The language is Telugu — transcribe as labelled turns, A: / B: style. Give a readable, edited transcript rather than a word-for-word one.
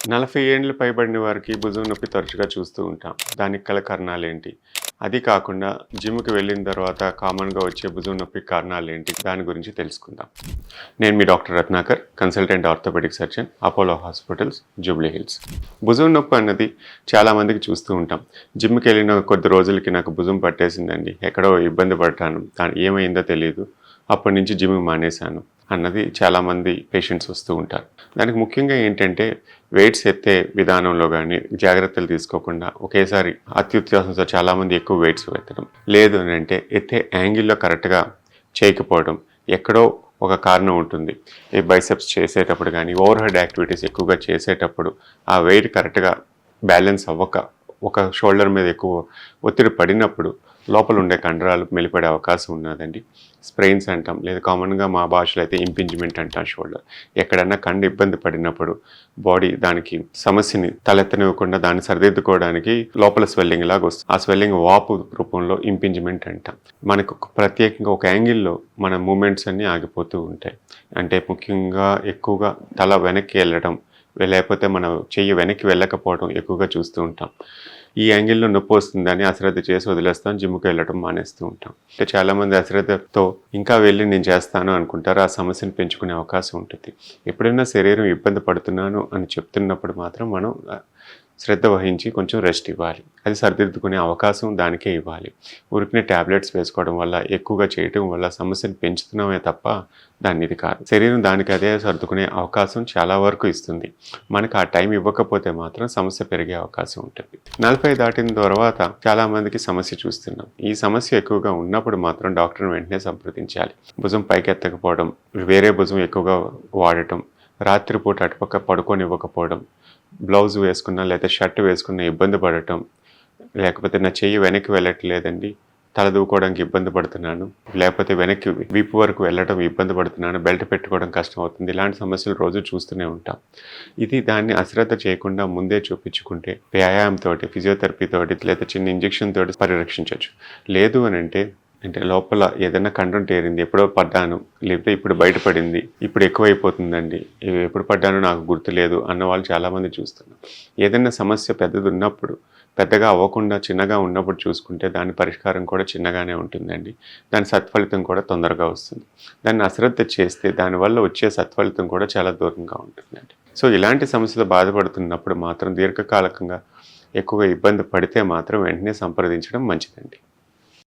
A: 40 ఏండ్లు పైబడిన వారికి భుజం నొప్పి తరచుగా చూస్తూ ఉంటాం. దానికి గల కారణాలేంటి? అది కాకుండా జిమ్‌కి వెళ్ళిన తర్వాత కామన్‌గా వచ్చే భుజం నొప్పికి కారణాలేంటి? దాని గురించి తెలుసుకుందాం. నేను మీ doctor Ratnakar, consultant orthopaedic surgeon, Apollo Hospitals, Jubilee Hills. భుజం నొప్పి అన్నది చాలామందికి చూస్తూ ఉంటాం. జిమ్‌కి వెళ్ళిన కొద్ది రోజులకి నాకు భుజం పట్టేసిందండి. ఎక్కడో ఇబ్బంది పడ్డాను. ఏమైందో తెలీదు. అప్పటి నుంచి జిమ్ మానేశాను అన్నది చాలామంది పేషెంట్స్ వస్తూ ఉంటారు. దానికి ముఖ్యంగా ఏంటంటే వెయిట్స్ ఎత్తే విధానంలో కానీ జాగ్రత్తలు తీసుకోకుండా ఒకేసారి అత్యుత్సాహంతో చాలామంది ఎక్కువ వెయిట్స్ ఎత్తడం, లేదు అని అంటే ఎత్తే యాంగిల్లో కరెక్ట్గా చేయకపోవడం, ఎక్కడో ఒక కారణం ఉంటుంది. ఈ బైసెప్స్ చేసేటప్పుడు కానీ ఓవర్ హెడ్ యాక్టివిటీస్ ఎక్కువగా చేసేటప్పుడు ఆ వెయిట్ కరెక్ట్గా బ్యాలెన్స్ అవ్వక ఒక షోల్డర్ మీద ఎక్కువ ఒత్తిడి పడినప్పుడు లోపల ఉండే కండరాలు మెలిపడే అవకాశం ఉన్నదండి. స్ప్రెయిన్స్ అంటాం, లేదా కామన్గా మా భాషలో అయితే ఇంపింజ్మెంట్ అంటాం. షోల్డర్ ఎక్కడన్నా కండ ఇబ్బంది పడినప్పుడు బాడీ దానికి సమస్యని తలెత్తనివ్వకుండా దాన్ని సరిదిద్దుకోవడానికి లోపల స్వెల్లింగ్ లాగా వస్తుంది. ఆ స్వెల్లింగ్ వాపు రూపంలో ఇంపింజ్మెంట్ అంటాం. మనకు ప్రత్యేకంగా ఒక యాంగిల్లో మన మూమెంట్స్ అన్నీ ఆగిపోతూ ఉంటాయి. అంటే ముఖ్యంగా ఎక్కువగా తల వెనక్కి వెళ్ళడం, లేకపోతే మనం చెయ్యి వెనక్కి వెళ్ళకపోవడం ఎక్కువగా చూస్తూ ఉంటాం. ఈ యాంగిల్లో నొప్పి వస్తుందని అశ్రద్ధ చేసి వదిలేస్తాం, జిమ్కి వెళ్ళడం మానేస్తూ ఉంటాం. అంటే చాలామంది అశ్రద్ధతో ఇంకా వెళ్ళి నేను చేస్తాను అనుకుంటారు. ఆ సమస్యను పెంచుకునే అవకాశం ఉంటుంది. ఎప్పుడైనా శరీరం ఇబ్బంది పడుతున్నాను అని చెప్తున్నప్పుడు మాత్రం మనం శ్రద్ధ వహించి కొంచెం రెస్ట్ ఇవ్వాలి. అది సరిదిద్దుకునే అవకాశం దానికే ఇవ్వాలి. ఊరికనే ట్యాబ్లెట్స్ వేసుకోవడం వల్ల, ఎక్కువగా చేయటం వల్ల సమస్యను పెంచుతున్నామే తప్ప దాన్ని ఇది కాదు. శరీరం దానికి అదే సర్దుకునే అవకాశం చాలా వరకు ఇస్తుంది. మనకు ఆ టైం ఇవ్వకపోతే మాత్రం సమస్య పెరిగే అవకాశం ఉంటుంది. 40 దాటిన తర్వాత చాలామందికి సమస్య చూస్తున్నాం. ఈ సమస్య ఎక్కువగా ఉన్నప్పుడు మాత్రం డాక్టర్ని వెంటనే సంప్రదించాలి. భుజం పైకెత్తకపోవడం, వేరే భుజం ఎక్కువగా వాడటం, రాత్రిపూట అటుపక్క పడుకోనివ్వకపోవడం, బ్లౌజ్ వేసుకున్నా లేదా షర్ట్ వేసుకున్నా ఇబ్బంది పడటం, లేకపోతే నా చెయ్యి వెనక్కి వెళ్ళట్లేదండి, తల దూకోవడానికి ఇబ్బంది పడుతున్నాను, లేకపోతే వెనక్కి వీపు వరకు వెళ్ళడం ఇబ్బంది పడుతున్నాను, బెల్ట్ పెట్టుకోవడం కష్టం అవుతుంది, ఇలాంటి సమస్యలు రోజు చూస్తూనే ఉంటాం. దాన్ని అశ్రద్ధ చేయకుండా ముందే చూపించుకుంటే వ్యాయామంతో, ఫిజియోథెరపీతో లేదా చిన్న ఇంజెక్షన్ తోటి పరిరక్షించవచ్చు. లేదు అని అంటే లోపల ఏదైనా కండం తేరింది, ఎప్పుడో పడ్డాను, లేకపోతే ఇప్పుడు బయటపడింది, ఇప్పుడు ఎక్కువైపోతుందండి, ఎప్పుడు పడ్డానో నాకు గుర్తులేదు అన్న వాళ్ళు చాలామంది చూస్తున్నాం. ఏదైనా సమస్య పెద్దది ఉన్నప్పుడు, పెద్దగా అవ్వకుండా చిన్నగా ఉన్నప్పుడు చూసుకుంటే దాని పరిష్కారం కూడా చిన్నగానే ఉంటుందండి. దాని సత్ఫలితం కూడా తొందరగా వస్తుంది. దాన్ని అశ్రద్ధ చేస్తే దానివల్ల వచ్చే సత్ఫలితం కూడా చాలా దూరంగా ఉంటుందండి. సో ఇలాంటి సమస్యలు బాధపడుతున్నప్పుడు మాత్రం దీర్ఘకాలికంగా ఎక్కువగా ఇబ్బంది పడితే మాత్రం వెంటనే సంప్రదించడం మంచిదండి.